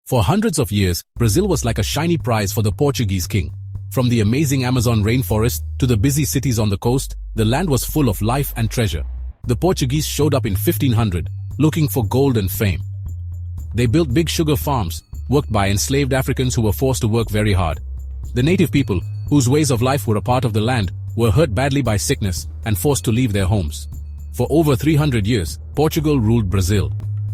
For hundreds of years, Brazil was like a shiny prize for the Portuguese king. From the amazing Amazon rainforest to the busy cities on the coast, the land was full of life and treasure. The Portuguese showed up in 1500, looking for gold and fame. They built big sugar farms, worked by enslaved Africans who were forced to work very hard. The native people, whose ways of life were a part of the land, were hurt badly by sickness and forced to leave their homes. For over 300 years, Portugal ruled Brazil.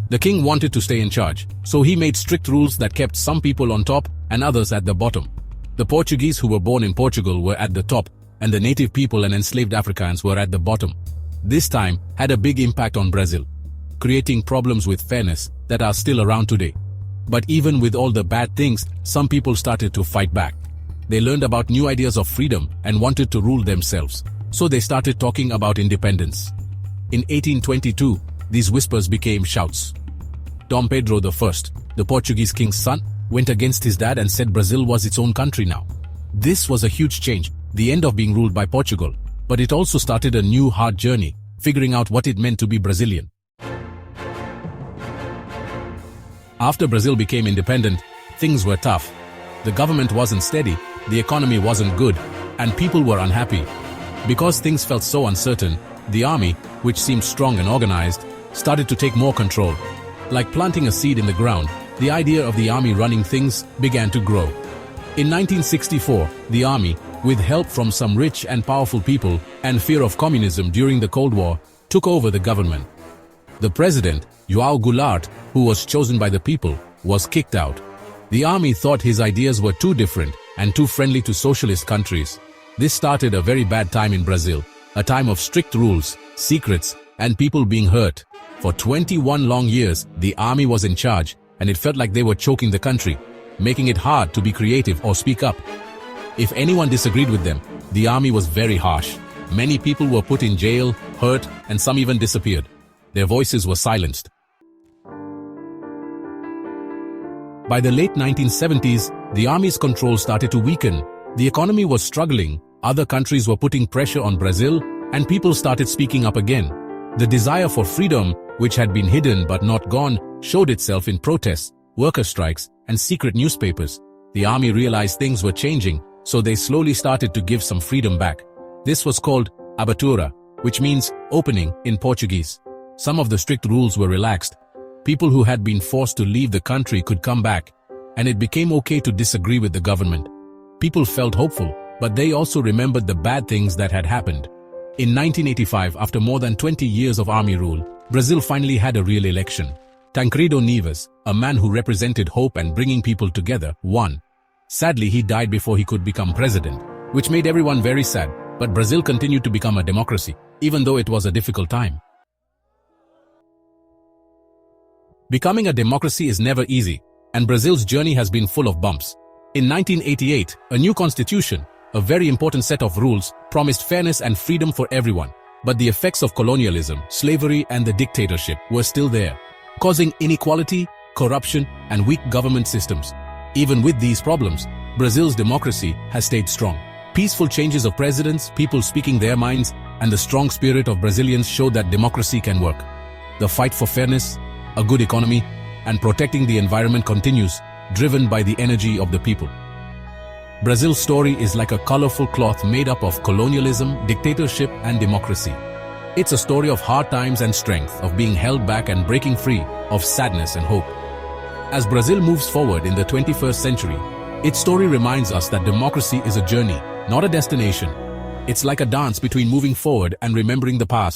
The king wanted to stay in charge, so he made strict rules that kept some people on top and others at the bottom. The Portuguese who were born in Portugal were at the top, and the native people and enslaved Africans were at the bottom. This time had a big impact on Brazil, creating problems with fairness that are still around today. But even with all the bad things, some people started to fight back. They learned about new ideas of freedom and wanted to rule themselves, so they started talking about independence. In 1822, these whispers became shouts. Dom Pedro I, the Portuguese king's son, went against his dad and said Brazil was its own country now. This was a huge change, the end of being ruled by Portugal, but it also started a new hard journey, figuring out what it meant to be Brazilian. After Brazil became independent, things were tough. The government wasn't steady, the economy wasn't good, and people were unhappy. Because things felt so uncertain, the army, which seemed strong and organized, started to take more control. Like planting a seed in the ground, the idea of the army running things began to grow. In 1964, the army, with help from some rich and powerful people and fear of communism during the Cold War, took over the government. The president, João Goulart, who was chosen by the people, was kicked out. The army thought his ideas were too different and too friendly to socialist countries. This started a very bad time in Brazil, a time of strict rules, secrets, and people being hurt. For 21 long years, the army was in charge, and it felt like they were choking the country, making it hard to be creative or speak up. If anyone disagreed with them, the army was very harsh. Many people were put in jail, hurt, and some even disappeared. Their voices were silenced. By the late 1970s, the army's control started to weaken. The economy was struggling, other countries were putting pressure on Brazil, and people started speaking up again. The desire for freedom, which had been hidden but not gone, showed itself in protests, worker strikes, and secret newspapers. The army realized things were changing, so they slowly started to give some freedom back. This was called abertura, which means opening in Portuguese. Some of the strict rules were relaxed. People who had been forced to leave the country could come back, and it became okay to disagree with the government. People felt hopeful, but they also remembered the bad things that had happened. In 1985, after more than 20 years of army rule, Brazil finally had a real election. Tancredo Neves, a man who represented hope and bringing people together, won. Sadly, he died before he could become president, which made everyone very sad, but Brazil continued to become a democracy, even though it was a difficult time. Becoming a democracy is never easy, and Brazil's journey has been full of bumps. In 1988, a new constitution, a very important set of rules, promised fairness and freedom for everyone. But the effects of colonialism, slavery, and the dictatorship were still there, causing inequality, corruption, and weak government systems. Even with these problems, Brazil's democracy has stayed strong. Peaceful changes of presidents, people speaking their minds, and the strong spirit of Brazilians showed that democracy can work. The fight for fairness, a good economy, and protecting the environment continues, driven by the energy of the people. Brazil's story is like a colorful cloth made up of colonialism, dictatorship, and democracy. It's a story of hard times and strength, of being held back and breaking free, of sadness and hope. As Brazil moves forward in the 21st century, its story reminds us that democracy is a journey, not a destination. It's like a dance between moving forward and remembering the past.